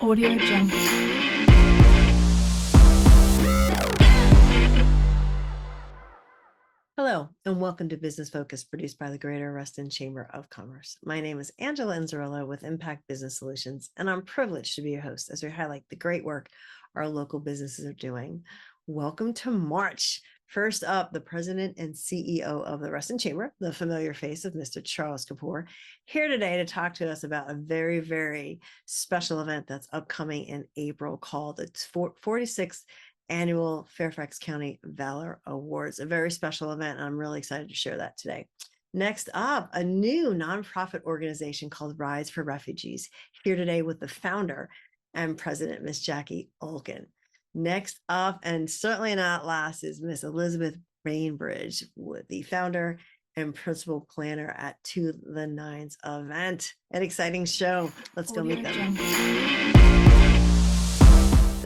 Audio Jungle. Hello, and welcome to Business Focus, produced by the Greater Reston Chamber of Commerce. My name is Angela Inzerillo with Impact Business Solutions, and I'm privileged to be your host as we highlight the great work our local businesses are doing. Welcome to March. First up, the president and CEO of the Reston Chamber, the familiar face of Mr. Charles Kapoor, here today to talk to us about a very, very special event that's upcoming in April called the 46th Annual Fairfax County Valor Awards, a very special event. And I'm really excited to share that today. Next up, a new nonprofit organization called Rise for Refugees, here today with the founder and president, Miss Jacqui Olkin. Next up, and certainly not last, is Miss Elizabeth Bainbridge, the founder and principal planner at To the Nines event. An exciting show. Let's go meet them.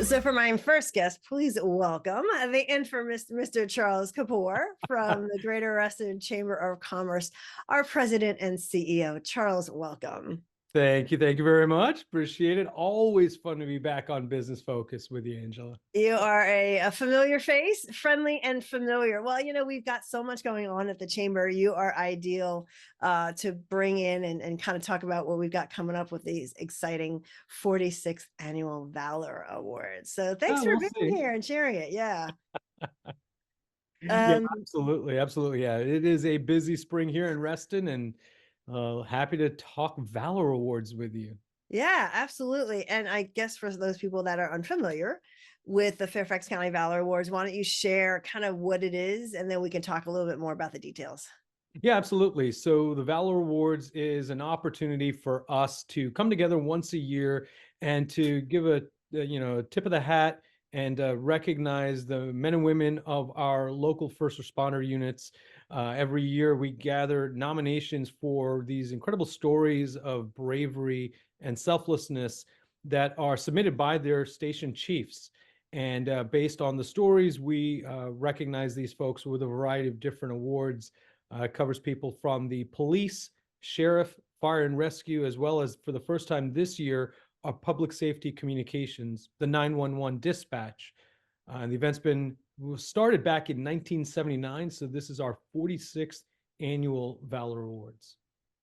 So for my first guest, please welcome the infamous Mr. Charles Kapoor from the Greater Reston Chamber of Commerce, our president and CEO. Charles, welcome. Thank you. Thank you very much. Appreciate it. Always fun to be back on Business Focus with you, Angela. You are a familiar face, friendly and familiar. Well, you know, we've got so much going on at the Chamber. You are ideal to bring in and kind of talk about what we've got coming up with these exciting 46th Annual Valor Awards. So thanks for being here and sharing it. Yeah. Yeah, absolutely. Absolutely. Yeah, it is a busy spring here in Reston, and happy to talk Valor Awards with you. Yeah, absolutely. And I guess for those people that are unfamiliar with the Fairfax County Valor Awards, why don't you share kind of what it is, and then we can talk a little bit more about the details. Yeah, absolutely. So the Valor Awards is an opportunity for us to come together once a year and to give a tip of the hat and recognize the men and women of our local first responder units. Every year we gather nominations for these incredible stories of bravery and selflessness that are submitted by their station chiefs. And based on the stories, we recognize these folks with a variety of different awards. It covers people from the police, sheriff, fire and rescue, as well as, for the first time this year, our public safety communications, the 911 dispatch. The event's started back in 1979, so this is our 46th Annual Valor Awards.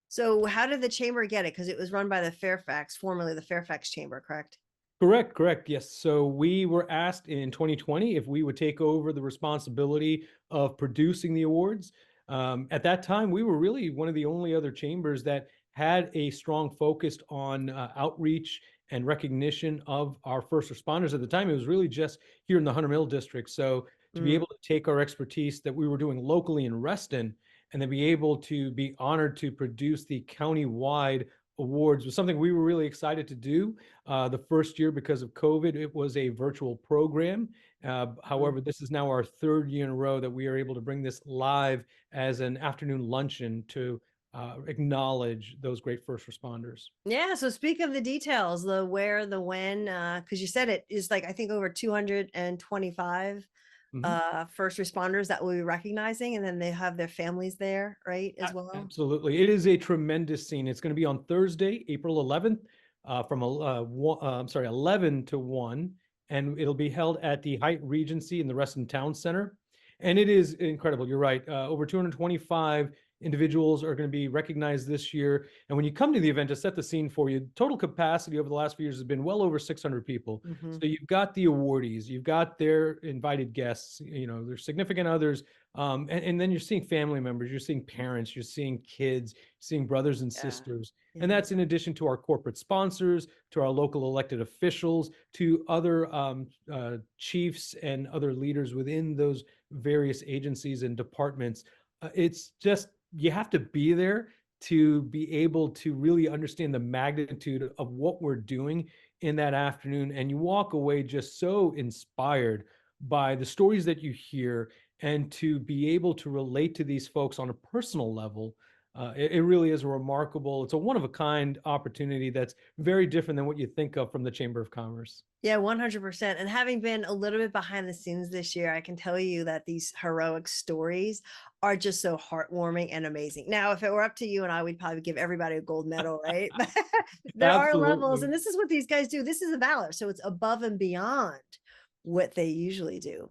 So how did the Chamber get it? Because it was run by the Fairfax, formerly the Fairfax Chamber, correct? Correct. Yes. So we were asked in 2020 if we would take over the responsibility of producing the awards. At that time, we were really one of the only other chambers that had a strong focus on outreach and recognition of our first responders. At the time, it was really just here in the Hunter Mill district. So to be able to take our expertise that we were doing locally in Reston and then be able to be honored to produce the county-wide awards was something we were really excited to do. The first year, because of COVID, it was a virtual program. However, this is now our third year in a row that we are able to bring this live as an afternoon luncheon to acknowledge those great first responders. Yeah. So speak of the details, the where, the when, because you said it is like, I think over 225 first responders that we'll be recognizing, and then they have their families there, right, as well? Absolutely. It is a tremendous scene. It's going to be on Thursday, April 11th, from 11 to 1, and it'll be held at the Hyatt Regency in the Reston Town Center. And it is incredible. You're right. Over 225 individuals are going to be recognized this year. And when you come to the event, to set the scene for you, total capacity over the last few years has been well over 600 people. So you've got the awardees, you've got their invited guests, their significant others. And then you're seeing family members, you're seeing parents, you're seeing kids, seeing brothers and sisters. And that's in addition to our corporate sponsors, to our local elected officials, to other chiefs and other leaders within those various agencies and departments. It's just, you have to be there to be able to really understand the magnitude of what we're doing in that afternoon. And you walk away just so inspired by the stories that you hear, and to be able to relate to these folks on a personal level It really is a remarkable, it's a one-of-a-kind opportunity that's very different than what you think of from the Chamber of Commerce. Yeah, 100%. And having been a little bit behind the scenes this year, I can tell you that these heroic stories are just so heartwarming and amazing. Now, if it were up to you and I, we'd probably give everybody a gold medal, right? But there are levels, Absolutely. and this is what these guys do. This is a valor. So it's above and beyond what they usually do.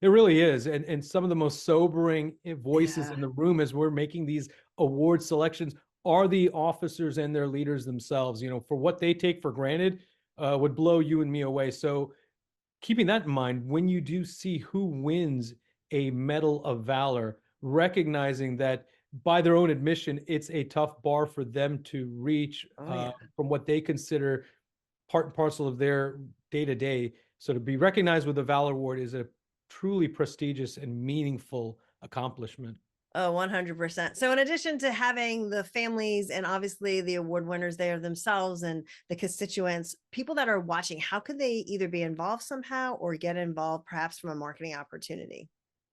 It really is. And some of the most sobering voices Yeah. in the room as we're making these award selections are the officers and their leaders themselves, for what they take for granted, would blow you and me away. So keeping that in mind, when you do see who wins a Medal of Valor, recognizing that by their own admission, it's a tough bar for them to reach, Oh, yeah. from what they consider part and parcel of their day to day. So to be recognized with a Valor Award is a truly prestigious and meaningful accomplishment. Oh, 100%. So in addition to having the families and obviously the award winners there themselves and the constituents, people that are watching, how could they either be involved somehow or get involved perhaps from a marketing opportunity?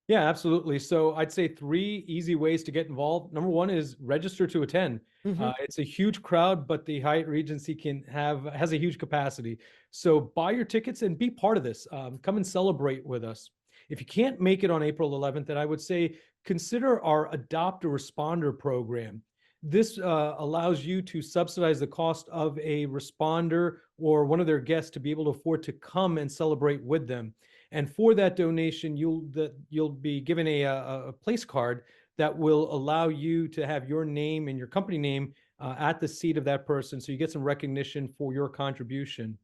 Yeah, absolutely. So I'd say 3 easy ways to get involved. Number one is register to attend. Mhm. It's a huge crowd, but the Hyatt Regency has a huge capacity. So buy your tickets and be part of this. Come and celebrate with us. If you can't make it on April 11th, then I would say consider our Adopt a Responder program. This allows you to subsidize the cost of a responder or one of their guests to be able to afford to come and celebrate with them. And for that donation, you'll be given a place card that will allow you to have your name and your company name at the seat of that person, so you get some recognition for your contribution.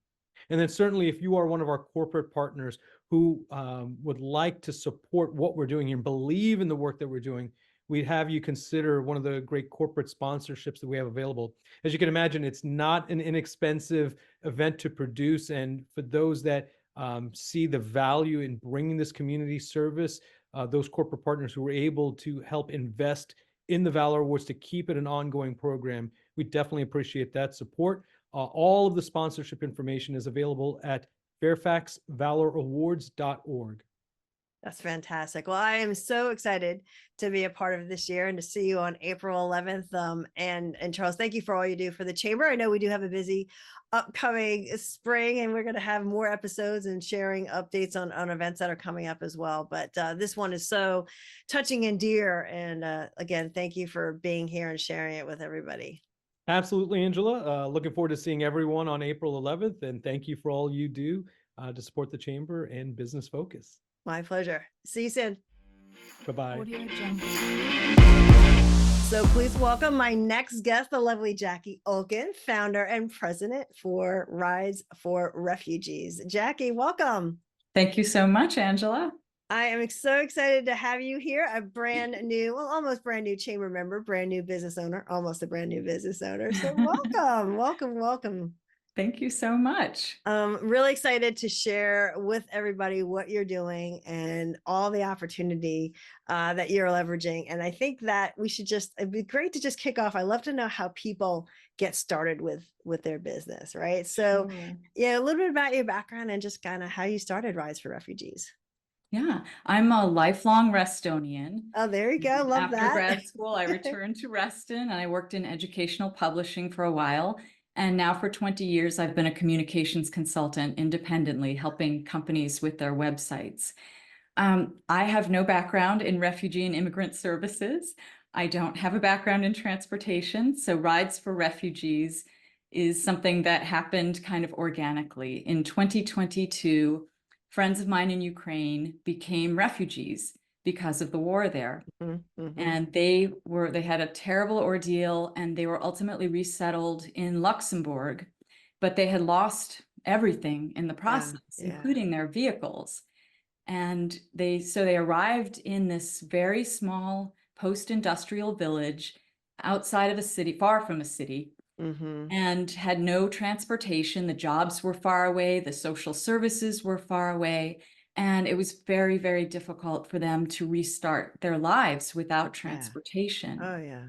And then certainly, if you are one of our corporate partners who would like to support what we're doing here and believe in the work that we're doing, we'd have you consider one of the great corporate sponsorships that we have available. As you can imagine, it's not an inexpensive event to produce. And for those that see the value in bringing this community service, those corporate partners who were able to help invest in the Valor Awards to keep it an ongoing program, we definitely appreciate that support. All of the sponsorship information is available at fairfaxvalorawards.org. That's fantastic. Well, I am so excited to be a part of this year and to see you on April 11th. And Charles, thank you for all you do for the chamber. I know we do have a busy upcoming spring, and we're going to have more episodes and sharing updates on events that are coming up as well. But this one is so touching and dear. And again, thank you for being here and sharing it with everybody. Absolutely, Angela. Looking forward to seeing everyone on April 11th. And thank you for all you do to support the chamber and Business Focus. My pleasure. See you soon. Bye-bye. So please welcome my next guest, the lovely Jacqui Olkin, founder and president for Rides for Refugees. Jacqui, welcome. Thank you so much, Angela. I am so excited to have you here, a brand new, well, almost brand new chamber member, brand new business owner, almost a brand new business owner. So welcome, welcome, welcome. Thank you so much. Really excited to share with everybody what you're doing and all the opportunity that you're leveraging. And I think that we should it'd be great to just kick off. I love to know how people get started with their business, right? So yeah, a little bit about your background and just kind of how you started Rise for Refugees. Yeah, I'm a lifelong Restonian. Oh, there you go. Love After that. grad school, I returned to Reston and I worked in educational publishing for a while. And now for 20 years, I've been a communications consultant independently, helping companies with their websites. I have no background in refugee and immigrant services. I don't have a background in transportation. So Rides for Refugees is something that happened kind of organically. In 2022, friends of mine in Ukraine became refugees because of the war there. And they had a terrible ordeal, and they were ultimately resettled in Luxembourg, but they had lost everything in the process, including their vehicles. And they arrived in this very small post-industrial village outside of a city, far from a city, and had no transportation. The jobs were far away, the social services were far away. And it was very, very difficult for them to restart their lives without transportation. Oh, yeah.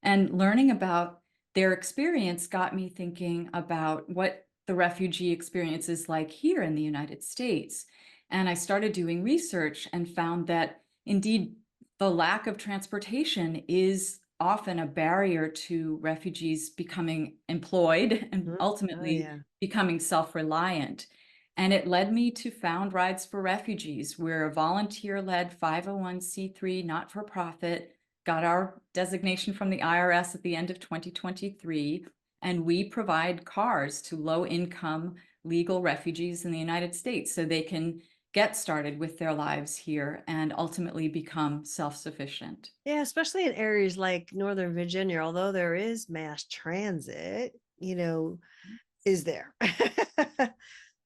And learning about their experience got me thinking about what the refugee experience is like here in the United States. And I started doing research and found that indeed the lack of transportation is often a barrier to refugees becoming employed and Mhm. Oh, ultimately yeah. becoming self-reliant. And it led me to found Rides for Refugees. We're a volunteer-led 501c3 not-for-profit, got our designation from the IRS at the end of 2023, and we provide cars to low-income legal refugees in the United States so they can get started with their lives here and ultimately become self-sufficient. Yeah, especially in areas like Northern Virginia, although there is mass transit, is there.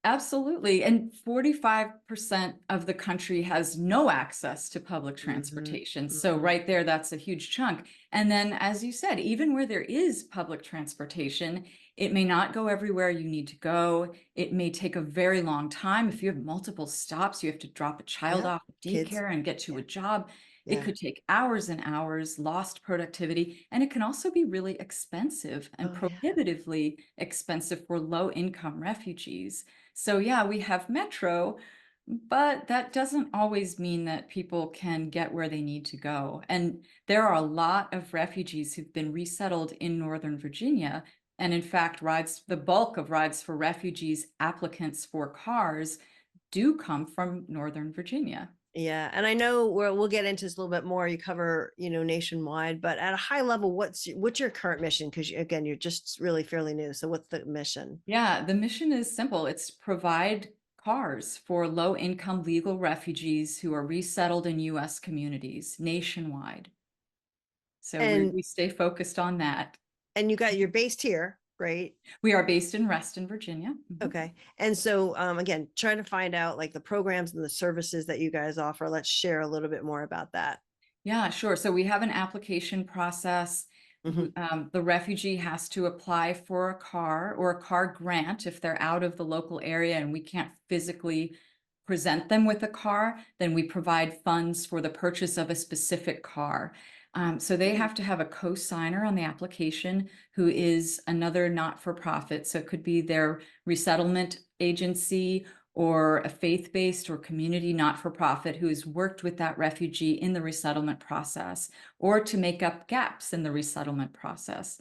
Absolutely. And 45% of the country has no access to public Mhm, transportation. So mhm. right there, that's a huge chunk. And then, as you said, even where there is public transportation, it may not go everywhere you need to go. It may take a very long time. If you have multiple stops, you have to drop a child Yep. off at Kids. daycare and get to Yeah. a job. It Yeah. could take hours and hours, lost productivity, and it can also be really expensive and Oh, yeah. prohibitively expensive for low-income refugees. So yeah, we have metro, but that doesn't always mean that people can get where they need to go. And there are a lot of refugees who've been resettled in Northern Virginia. And in fact, the bulk of Rides for Refugees applicants for cars do come from Northern Virginia. Yeah. And I know we'll get into this a little bit more. You cover, nationwide, but at a high level, what's your current mission? Because again, you're just really fairly new. So what's the mission? Yeah, the mission is simple. It's provide cars for low-income legal refugees who are resettled in U.S. communities nationwide. So And we stay focused on that. you're based here, right? We are based in Reston, Virginia. Mhm. Okay. And so again, trying to find out like the programs and the services that you guys offer. Let's share a little bit more about that. Yeah, sure. So we have an application process. Mhm. The refugee has to apply for a car or a car grant if they're out of the local area and we can't physically present them with a car, then we provide funds for the purchase of a specific car. So they have to have a co-signer on the application who is another not-for-profit. So it could be their resettlement agency or a faith-based or community not-for-profit who has worked with that refugee in the resettlement process or to make up gaps in the resettlement process.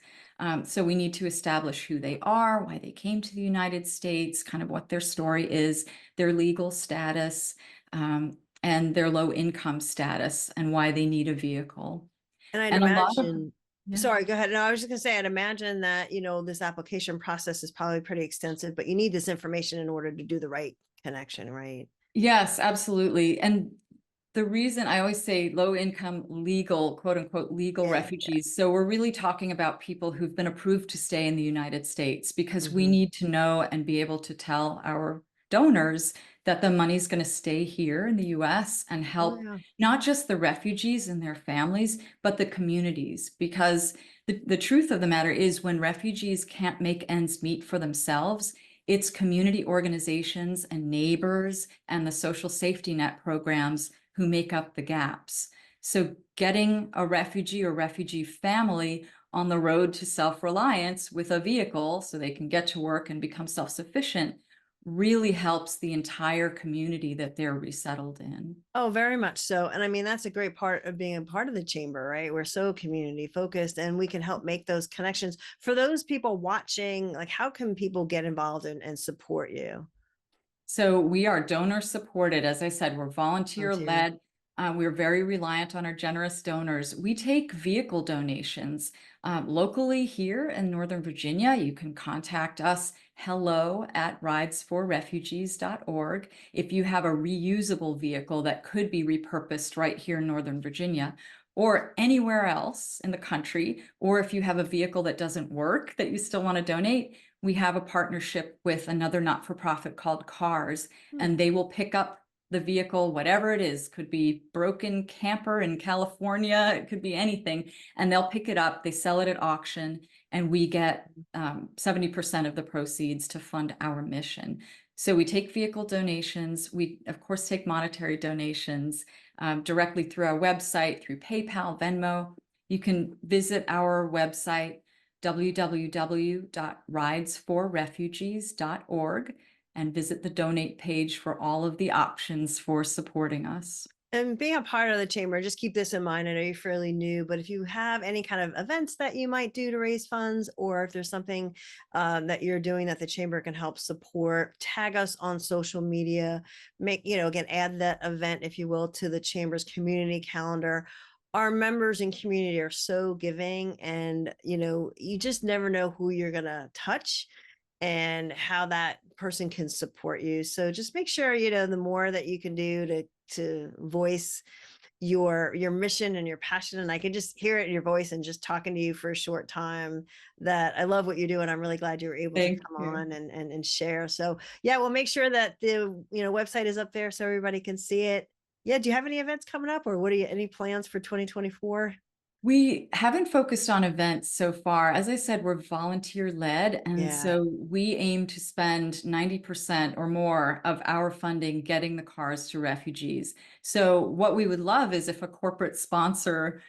So we need to establish who they are, why they came to the United States, kind of what their story is, their legal status, and their low income status and why they need a vehicle. And I'd And a lot of, imagine, yeah. sorry, go ahead. No, I was just gonna say, I'd imagine that, this application process is probably pretty extensive, but you need this information in order to do the right connection, right? Yes, absolutely. And the reason I always say low income legal, quote unquote, legal Yeah, yeah. refugees. So we're really talking about people who've been approved to stay in the United States because we Mhm. need to know and be able to tell our donors that the money's going to stay here in the US and Oh, help yeah. not just the refugees and their families, but the communities. Because the truth of the matter is when refugees can't make ends meet for themselves, it's community organizations and neighbors and the social safety net programs who make up the gaps. So getting a refugee or refugee family on the road to self-reliance with a vehicle so they can get to work and become self-sufficient really helps the entire community that they're resettled in. Oh, very much so. And I mean, that's a great part of being a part of the chamber, right? We're so community focused and we can help make those connections. For those people watching, like how can people get involved and support you? So we are donor supported. As I said, we're volunteer Volunteer. led. We're very reliant on our generous donors. We take vehicle donations locally here in Northern Virginia. You can contact us hello@ridesforrefugees.org if you have a reusable vehicle that could be repurposed right here in Northern Virginia or anywhere else in the country, or if you have a vehicle that doesn't work that you still want to donate, we have a partnership with another not-for-profit called CARS, Hmm. and they will pick up the vehicle, whatever it is, could be broken camper in California, it could be anything, and they'll pick it up, they sell it at auction, and we get 70% of the proceeds to fund our mission. So we take vehicle donations, we of course take monetary donations directly through our website, through PayPal, Venmo. You can visit our website, www.ridesforrefugees.org, and visit the donate page for all of the options for supporting us. And being a part of the chamber, just keep this in mind. I know you're fairly new, but if you have any kind of events that you might do to raise funds, or if there's something that you're doing that the chamber can help support, tag us on social media. Again, add that event, if you will, to the chamber's community calendar. Our members and community are so giving, and you just never know who you're gonna touch and how that person can support you. So just make sure, the more that you can do to voice your mission and your passion. And I can just hear it in your voice and just talking to you for a short time, that I love what you do. And I'm really glad you were able to Thank come you. on and share. So yeah, we'll make sure that the website is up there so everybody can see it. Yeah. Do you have any events coming up, or any plans for 2024? We haven't focused on events so far. As I said, we're volunteer led. And Yeah. so we aim to spend 90% or more of our funding getting the cars to refugees. So what we would love is if a corporate sponsor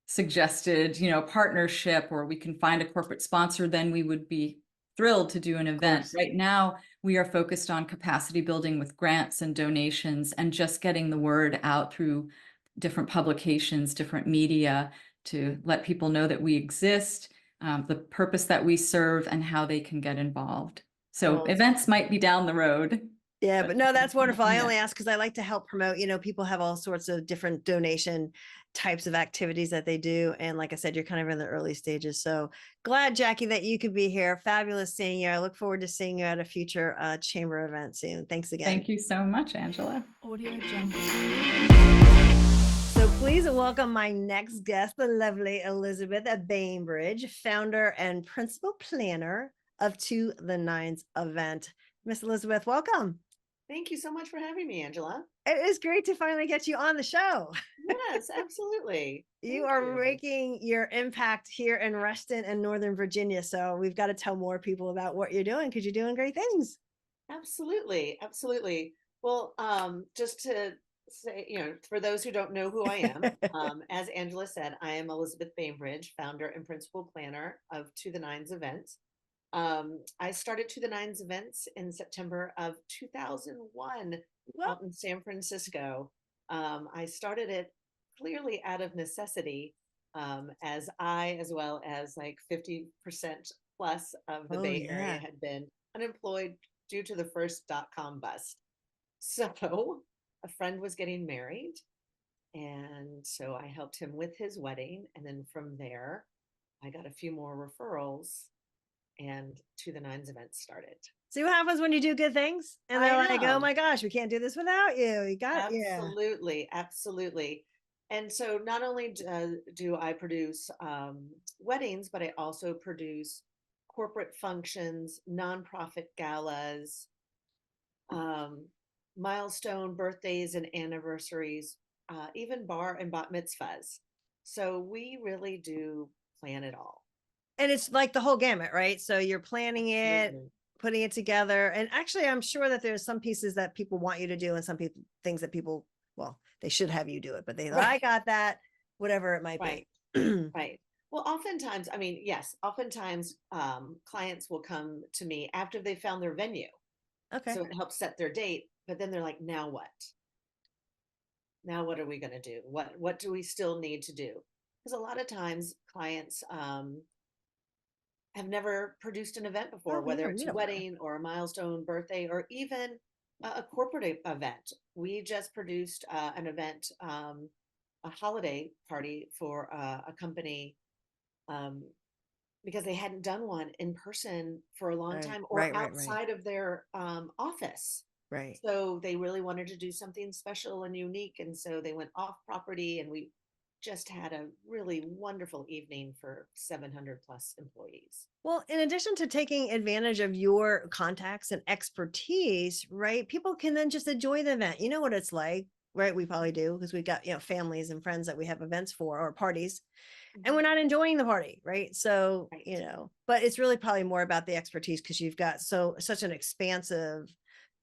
suggested, partnership, or we can find a corporate sponsor, then we would be thrilled to do an event. course. Right now, we are focused on capacity building with grants and donations and just getting the word out through different publications, different media, to let people know that we exist, the purpose that we serve, and how they can get involved. So Well, events might be down the road. yeah, but no, that's wonderful. I Yeah. only ask because I like to help promote, people have all sorts of different donation types of activities that they do. And like I said, you're kind of in the early stages. So glad, Jacqui, that you could be here. Fabulous seeing you. I look forward to seeing you at a future chamber event soon. Thanks again. Thank you so much, Angela. Audio Jungle. So please welcome my next guest, the lovely Elizabeth at Bainbridge, founder and principal planner of To the Nines event. Miss Elizabeth, welcome. Thank you so much for having me, Angela. It is great to finally get you on the show. Yes, absolutely. You Thank are making your impact here in Reston and Northern Virginia. So we've got to tell more people about what you're doing, because you're doing great things. Absolutely, absolutely. Well, just to say, for those who don't know who I am, as Angela said, I am Elizabeth Bainbridge, founder and principal planner of To the Nines events. I started To the Nines events in September of 2001 out in San Francisco. I started it clearly out of necessity, as I, as well as like 50% plus of the Bay Area, had been unemployed due to the first .com bust. So a friend was getting married, and so I helped him with his wedding. And then from there, I got a few more referrals, and To the Nines events started. See what happens when you do good things? And they're like, oh my gosh, we can't do this without you. You got it. Absolutely. Absolutely. And so not only do I produce weddings, but I also produce corporate functions, nonprofit galas, milestone birthdays and anniversaries, even bar and bat mitzvahs. So we really do plan it all. And it's like the whole gamut, right? So you're planning it, Absolutely. putting it together. And actually, I'm sure that there's some pieces that people want you to do, and some things that people, well, they should have you do it, but I got that, whatever it might Right. be. Right. Well, oftentimes, I mean, yes, oftentimes clients will come to me after they found their venue. Okay. So it helps set their date, but then they're like, now what? Now what are we going to do? What do we still need to do? Because a lot of times clients have never produced an event before, whether it's a wedding or a milestone birthday, or even a corporate event. We just produced an event, a holiday party for a company, because they hadn't done one in person for a long time, or outside of their office. Right. So they really wanted to do something special and unique. And so they went off property, and we just had a really wonderful evening for 700 plus employees. Well, in addition to taking advantage of your contacts and expertise, right, people can then just enjoy the event. You know what it's like, right? We probably do, because we've got, families and friends that we have events for, or parties, and we're not enjoying the party, right? So, but it's really probably more about the expertise, because you've got such an expansive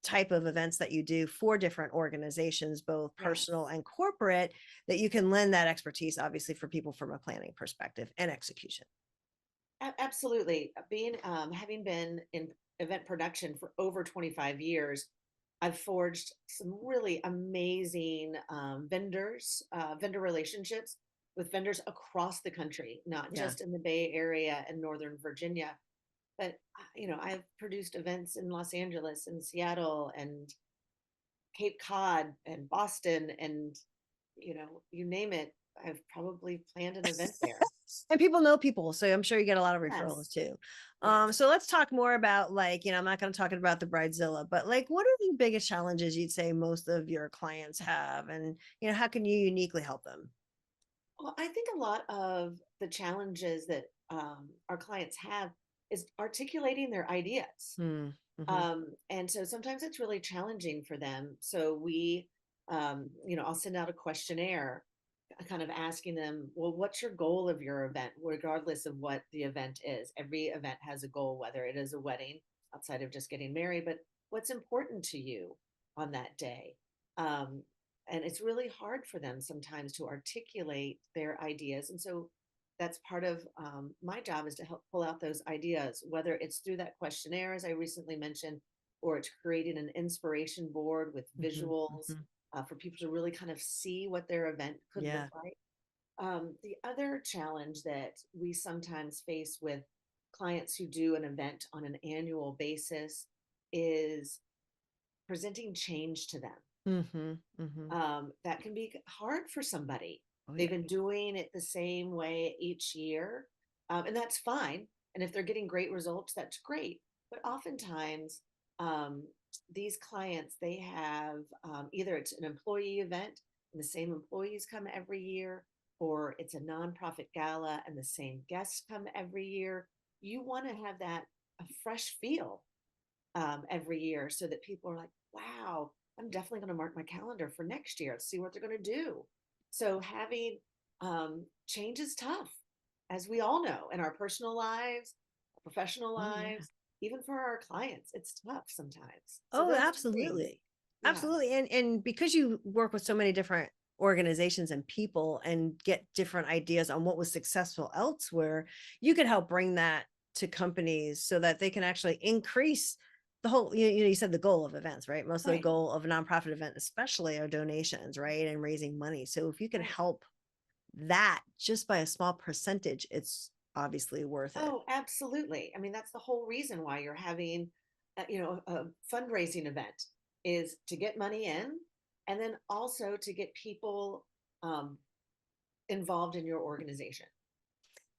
type of events that you do for different organizations, both personal and corporate, that you can lend that expertise, obviously, for people from a planning perspective and execution. Absolutely. Having been in event production for over 25 years, I've forged some really amazing vendor relationships with vendors across the country, not Yeah. just in the Bay Area and Northern Virginia, but I've produced events in Los Angeles and Seattle and Cape Cod and Boston and you name it. I've probably planned an event there. And people know people, so I'm sure you get a lot of referrals Yes. too. Yes. So let's talk more about, like, I'm not going to talk about the Bridezilla, but like, what are the biggest challenges you'd say most of your clients have, and how can you uniquely help them? Well, I think a lot of the challenges that our clients have is articulating their ideas. Hmm. Mhm. And so sometimes it's really challenging for them. So I'll send out a questionnaire kind of asking them, well, what's your goal of your event, regardless of what the event is? Every event has a goal, whether it is a wedding outside of just getting married, but what's important to you on that day? Um, and it's really hard for them sometimes to articulate their ideas. And so that's part of my job, is to help pull out those ideas, whether it's through that questionnaire, as I recently mentioned, or it's creating an inspiration board with Mhm. visuals Mhm. for people to really kind of see what their event could look Yeah. like. The other challenge that we sometimes face with clients who do an event on an annual basis is presenting change to them. Mhm. Mhm. That can be hard for somebody. Oh They've yeah. been doing it the same way each year, and that's fine. And if they're getting great results, that's great. But oftentimes, um, these clients, they have either it's an employee event and the same employees come every year, or it's a nonprofit gala and the same guests come every year. You want to have that a fresh feel every year, so that people are like, wow, I'm definitely going to mark my calendar for next year. Let's see what they're going to do. So having change is tough, as we all know, in our personal lives, our professional Oh yeah. lives, even for our clients. It's tough sometimes. So Oh, those two things. absolutely. Yeah. Absolutely. And because you work with so many different organizations and people and get different ideas on what was successful elsewhere, you could help bring that to companies so that they can actually increase the whole, you said the goal of events, right? Most of the Right. goal of a nonprofit event, especially, are donations, right? And raising money. So if you could Right. help that just by a small percentage, it's obviously worth it. Oh, absolutely. I mean, that's the whole reason why you're having, a fundraising event, is to get money in, and then also to get people um, involved in your organization.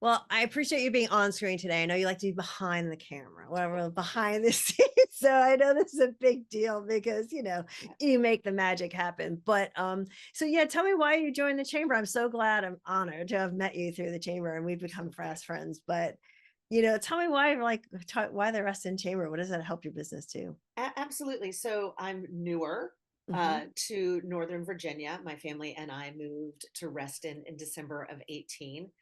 Well, I appreciate you being on screen today. I know you like to be behind the camera, whatever, behind the scenes. So I know this is a big deal because, Yeah. you make the magic happen. But so yeah, tell me why you joined the chamber. I'm so glad, I'm honored to have met you through the chamber and we've become So great. fast friends. But tell me why, why the Reston Chamber? What does that help your business too? Absolutely. So I'm newer Hmm. to Northern Virginia. My family and I moved to Reston in December of 18.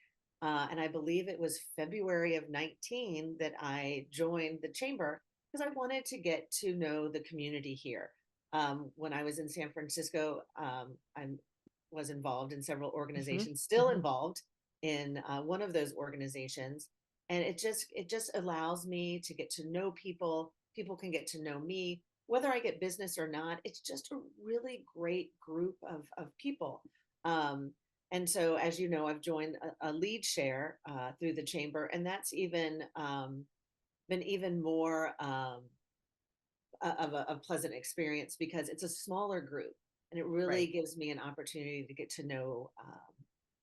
And I believe it was February of 19 that I joined the chamber because I wanted to get to know the community here. When I was in San Francisco, I was involved in several Hmm. organizations, still Hmm. involved in one of those organizations. And it just allows me to get to know people. People can get to know me, whether I get business or not. It's just a really great group of people. Um, and so, as you know, I've joined a lead share through the chamber, and that's even been even more of a pleasant experience because it's a smaller group, and it really Right. gives me an opportunity to get to know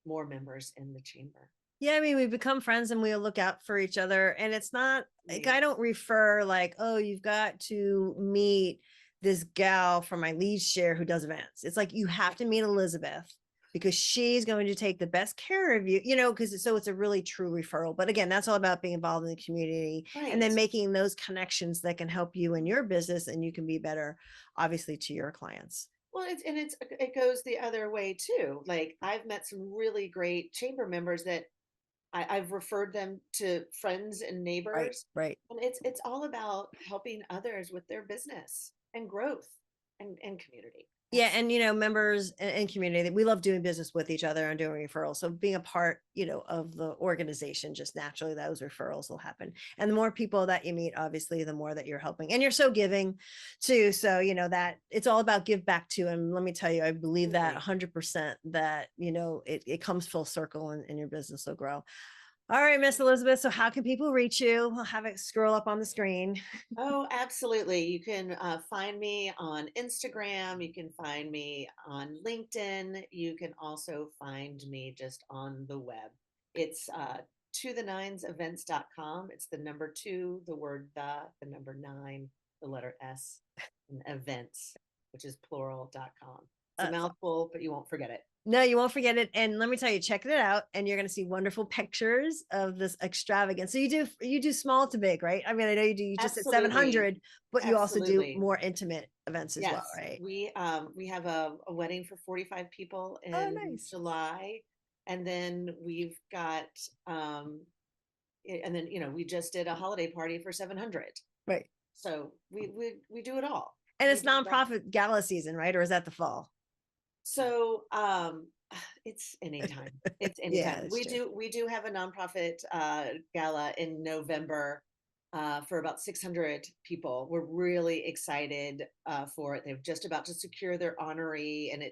more members in the chamber. Yeah, I mean, we become friends and we'll look out for each other. And it's not like, Right. I don't refer like, oh, you've got to meet this gal from my lead share who does events. It's like, you have to meet Elizabeth because she's going to take the best care of you, because it's a really true referral. But again, that's all about being involved in the community and Right. then making those connections that can help you in your business and you can be better, obviously, to your clients. Well, it goes the other way too. Like, I've met some really great chamber members that I've referred them to friends and Right, neighbors, right. and it's all about helping others with their business and growth. and community. Yeah, That's- and members and community, that we love doing business with each other and doing referrals. So being a part, of the organization, just naturally those referrals will happen. And the more people that you meet, obviously, the more that you're helping. And you're so giving too. So, that it's all about give back to. And let me tell you, I believe that Absolutely. 100% that, it comes full circle and your business will grow. All right, Miss Elizabeth. So how can people reach you? I'll have it scroll up on the screen. Oh, absolutely. You can find me on Instagram. You can find me on LinkedIn. You can also find me just on the web. It's to the nines events.com. It's the number 2, the word the number 9, the letter S, and events, which is plural.com. It's a mouthful, but you won't forget it. No, you won't forget it. And let me tell you, check it out, and you're going to see wonderful pictures of this extravagance. So you do small to big, right? I mean, I know you do. You just said Absolutely. 700, but you also do Absolutely. more intimate events as well, Yes, right? we have a wedding for 45 people Oh, in nice. July, and then we've got and then we just did a holiday party for 700. Right. So we do it all. And We it's do it all. nonprofit gala season, right? Or is that the fall? So it's anytime. It's Yeah, anytime. that's true. We do have a nonprofit gala in November for about 600 people. We're really excited for it. They're just about to secure their honoree, and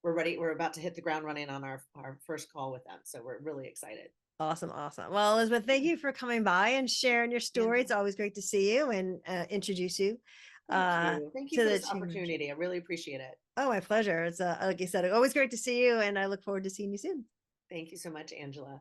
we're ready. We're about to hit the ground running on our first call with them. So we're really excited. Awesome. Awesome. Well, Elizabeth, thank you for coming by and sharing your story. It's always great to see you and introduce you Thank you to for the this chamber. opportunity. I really appreciate it. Oh, my pleasure. It's like you said, always great to see you, and I look forward to seeing you soon. Thank you so much, Angela.